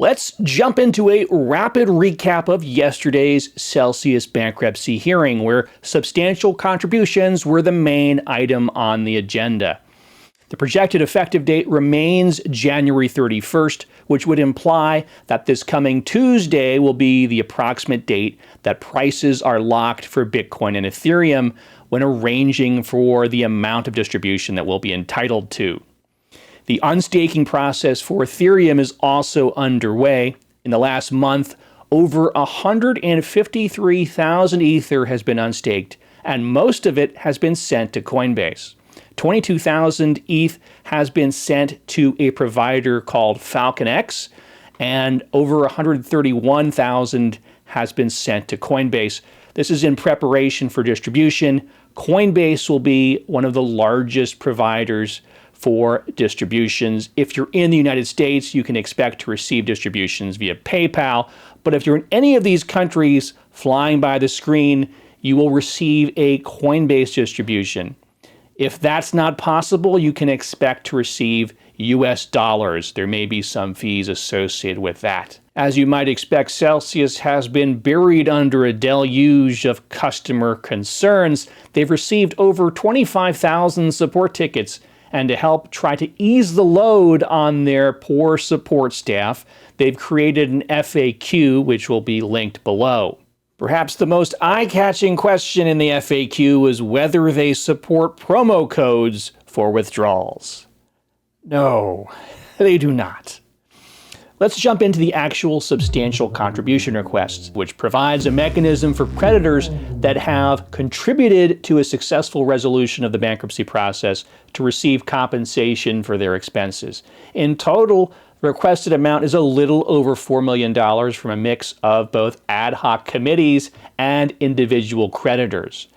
Let's jump into a rapid recap of yesterday's Celsius bankruptcy hearing, where substantial contributions were the main item on the agenda. The projected effective date remains January 31st, which would imply that this coming Tuesday will be the approximate date that prices are locked for Bitcoin and Ethereum when arranging for the amount of distribution that we'll be entitled to. The unstaking process for Ethereum is also underway. In the last month, over 153,000 Ether has been unstaked, and most of it has been sent to Coinbase. 22,000 ETH has been sent to a provider called FalconX, and over 131,000 has been sent to Coinbase. This is in preparation for distribution. Coinbase will be one of the largest providers for distributions. If you're in the United States, you can expect to receive distributions via PayPal. But if you're in any of these countries flying by the screen, you will receive a Coinbase distribution. If that's not possible, you can expect to receive US dollars. There may be some fees associated with that. As you might expect, Celsius has been buried under a deluge of customer concerns. They've received over 25,000 support tickets, and to help try to ease the load on their poor support staff, they've created an FAQ, which will be linked below. Perhaps the most eye-catching question in the FAQ is whether they support promo codes for withdrawals. No, they do not. Let's jump into the actual substantial contribution requests, which provides a mechanism for creditors that have contributed to a successful resolution of the bankruptcy process to receive compensation for their expenses. In total, the requested amount is a little over $4 million from a mix of both ad hoc committees and individual creditors.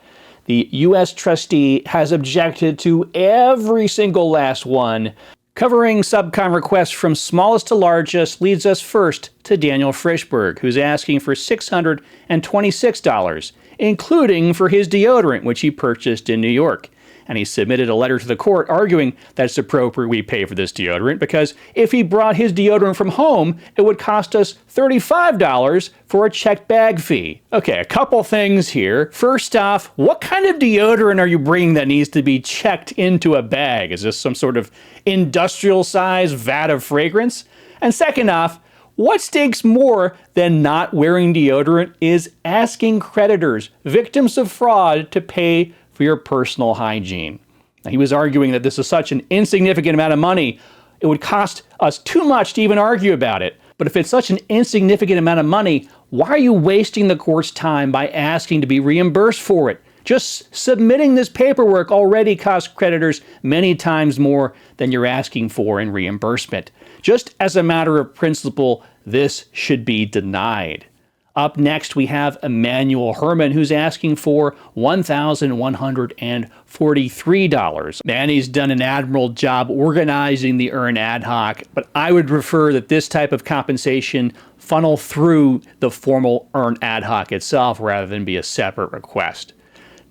The U.S. trustee has objected to every single last one. Covering SubCon requests from smallest to largest leads us first to Daniel Frischberg, who's asking for $626, including for his deodorant, which he purchased in New York. And he submitted a letter to the court arguing that it's appropriate we pay for this deodorant because if he brought his deodorant from home, it would cost us $35 for a checked bag fee. Okay, a couple things here. First off, what kind of deodorant are you bringing that needs to be checked into a bag? Is this some sort of industrial-sized vat of fragrance? And second off, what stinks more than not wearing deodorant is asking creditors, victims of fraud, to pay for your personal hygiene. Now, he was arguing that this is such an insignificant amount of money, it would cost us too much to even argue about it. But if it's such an insignificant amount of money, why are you wasting the court's time by asking to be reimbursed for it? Just submitting this paperwork already costs creditors many times more than you're asking for in reimbursement. Just as a matter of principle, this should be denied. Up next, we have Emmanuel Herman, who's asking for $1,143. Man, he's done an admirable job organizing the EARN ad hoc, but I would prefer that this type of compensation funnel through the formal EARN ad hoc itself rather than be a separate request.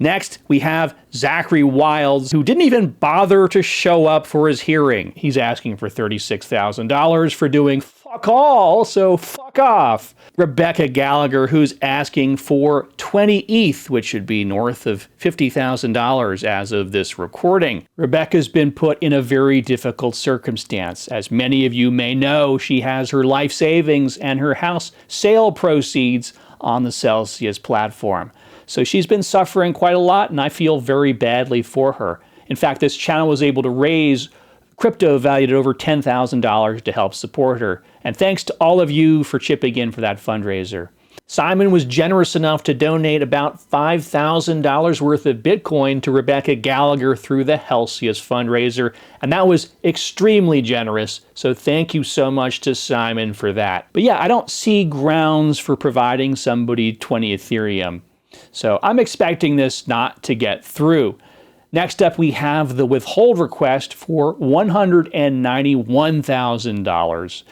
Next, we have Zachary Wilds, who didn't even bother to show up for his hearing. He's asking for $36,000 for doing fuck all, so fuck off. Rebecca Gallagher, who's asking for 20 ETH, which should be north of $50,000 as of this recording. Rebecca's been put in a very difficult circumstance. As many of you may know, she has her life savings and her house sale proceeds on the Celsius platform. So she's been suffering quite a lot, and I feel very badly for her. In fact, this channel was able to raise crypto valued at over $10,000 to help support her. And thanks to all of you for chipping in for that fundraiser. Simon was generous enough to donate about $5,000 worth of Bitcoin to Rebecca Gallagher through the Celsius fundraiser, and that was extremely generous, so thank you so much to Simon for that. But yeah, I don't see grounds for providing somebody 20 Ethereum. So I'm expecting this not to get through. Next up, we have the withhold request for $191,000.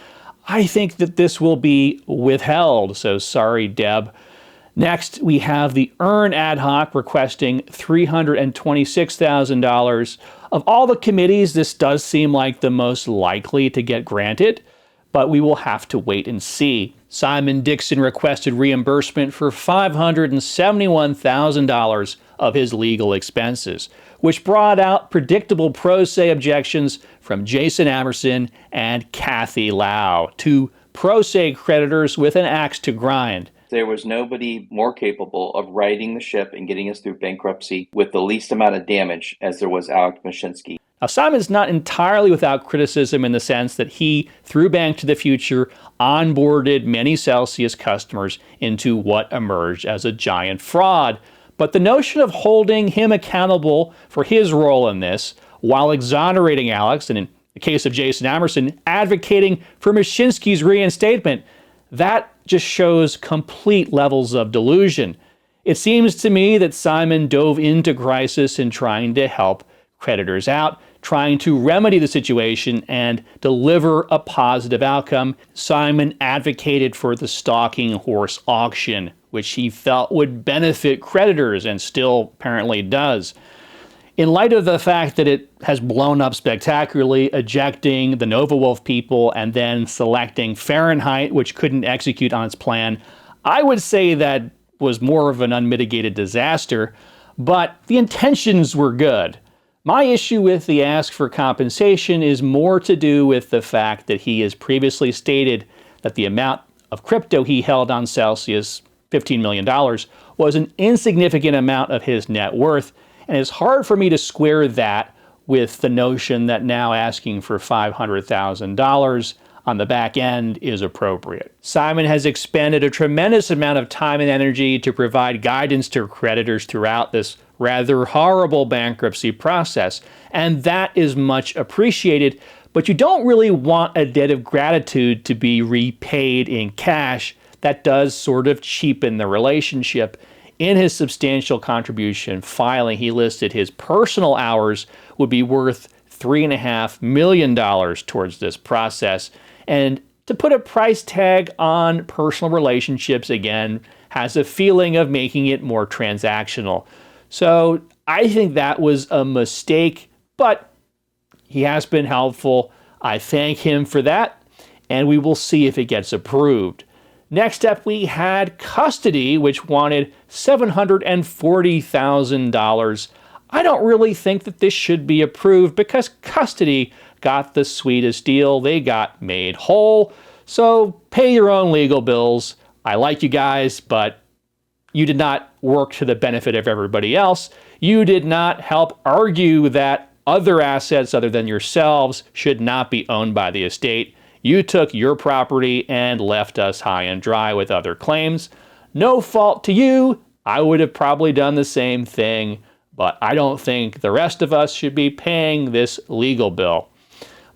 I think that this will be withheld, so sorry, Deb. Next, we have the EARN ad hoc requesting $326,000. Of all the committees, this does seem like the most likely to get granted. but we will have to wait and see. Simon Dixon requested reimbursement for $571,000 of his legal expenses, which brought out predictable pro se objections from Jason Amerson and Kathy Lau, two pro se creditors with an axe to grind. There was nobody more capable of righting the ship and getting us through bankruptcy with the least amount of damage as there was Alex Mashinsky. Now, Simon's not entirely without criticism in the sense that he, through Bank to the Future, onboarded many Celsius customers into what emerged as a giant fraud. But the notion of holding him accountable for his role in this, while exonerating Alex, and in the case of Jason Amerson, advocating for Mashinsky's reinstatement, that just shows complete levels of delusion. It seems to me that Simon dove into crisis in trying to help creditors out, trying to remedy the situation and deliver a positive outcome. Simon advocated for the stalking horse auction, which he felt would benefit creditors and still apparently does. In light of the fact that it has blown up spectacularly, ejecting the Nova Wolf people and then selecting Fahrenheit, which couldn't execute on its plan, I would say that was more of an unmitigated disaster, but the intentions were good. My issue with the ask for compensation is more to do with the fact that he has previously stated that the amount of crypto he held on Celsius, $15 million, was an insignificant amount of his net worth, and it's hard for me to square that with the notion that now asking for $500,000 on the back end is appropriate. Simon has expended a tremendous amount of time and energy to provide guidance to creditors throughout this rather horrible bankruptcy process, and that is much appreciated, but you don't really want a debt of gratitude to be repaid in cash. That does sort of cheapen the relationship. In his substantial contribution filing, he listed his personal hours would be worth $3.5 million towards this process. And to put a price tag on personal relationships, again, has a feeling of making it more transactional. So I think that was a mistake, but he has been helpful. I thank him for that, and we will see if it gets approved. Next up, we had Custody, which wanted $740,000. I don't really think that this should be approved because Custody got the sweetest deal. They got made whole. So pay your own legal bills. I like you guys, but you did not work to the benefit of everybody else. You did not help argue that other assets other than yourselves should not be owned by the estate. You took your property and left us high and dry with other claims. No fault to you. I would have probably done the same thing, but I don't think the rest of us should be paying this legal bill.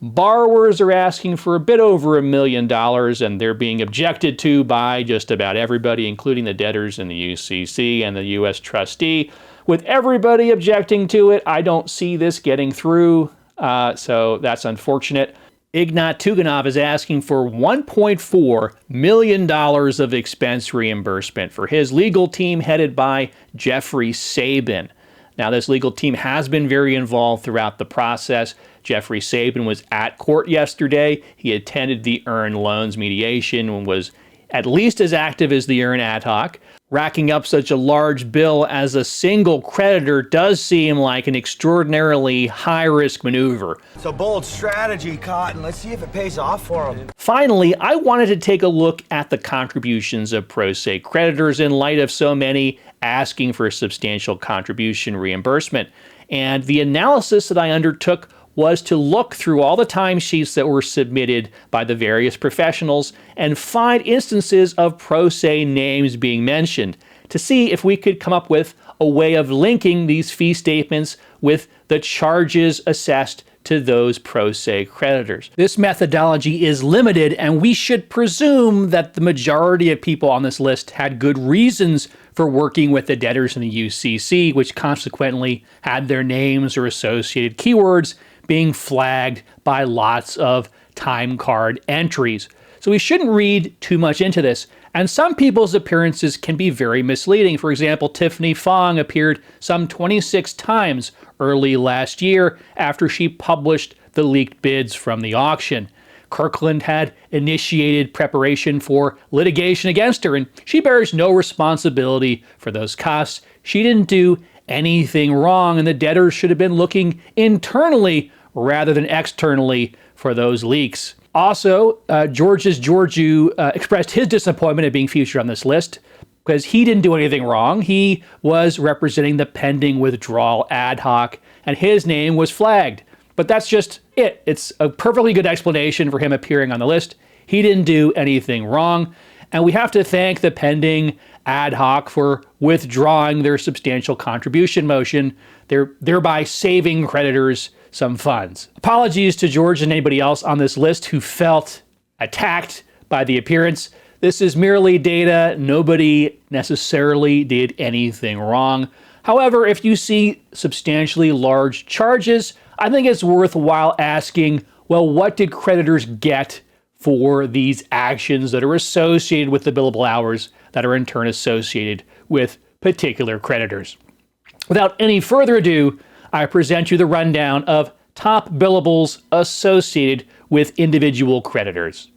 Borrowers are asking for a bit over $1 million, and they're being objected to by just about everybody, including the debtors and the UCC and the U.S. trustee. With everybody objecting to it, I don't see this getting through, so that's unfortunate. Ignat Tuganov is asking for $1.4 million of expense reimbursement for his legal team headed by Jeffrey Sabin. Now, this legal team has been very involved throughout the process. Jeffrey Sabin was at court yesterday. He attended the EARN loans mediation and was at least as active as the EARN ad hoc. Racking up such a large bill as a single creditor does seem like an extraordinarily high-risk maneuver. It's a bold strategy, Cotton. Let's see if it pays off for him. Finally, I wanted to take a look at the contributions of pro se creditors in light of so many asking for substantial contribution reimbursement. And the analysis that I undertook was to look through all the timesheets that were submitted by the various professionals and find instances of pro se names being mentioned to see if we could come up with a way of linking these fee statements with the charges assessed to those pro se creditors. This methodology is limited, and we should presume that the majority of people on this list had good reasons for working with the debtors in the UCC, which consequently had their names or associated keywords being flagged by lots of time card entries. So we shouldn't read too much into this. And some people's appearances can be very misleading. For example, Tiffany Fong appeared some 26 times early last year after she published the leaked bids from the auction. Kirkland had initiated preparation for litigation against her, and she bears no responsibility for those costs. She didn't do anything wrong, and the debtors should have been looking internally rather than externally for those leaks. Also, Georges Georgiou expressed his disappointment at being featured on this list because he didn't do anything wrong. He was representing the pending withdrawal ad hoc, and his name was flagged. But that's just it. It's a perfectly good explanation for him appearing on the list. He didn't do anything wrong. And we have to thank the pending ad hoc for withdrawing their substantial contribution motion, thereby saving creditors some funds. Apologies to George and anybody else on this list who felt attacked by the appearance. This is merely data. Nobody necessarily did anything wrong. However, if you see substantially large charges, I think it's worthwhile asking, well, what did creditors get for these actions that are associated with the billable hours that are in turn associated with particular creditors? Without any further ado, I present you the rundown of top billables associated with individual creditors.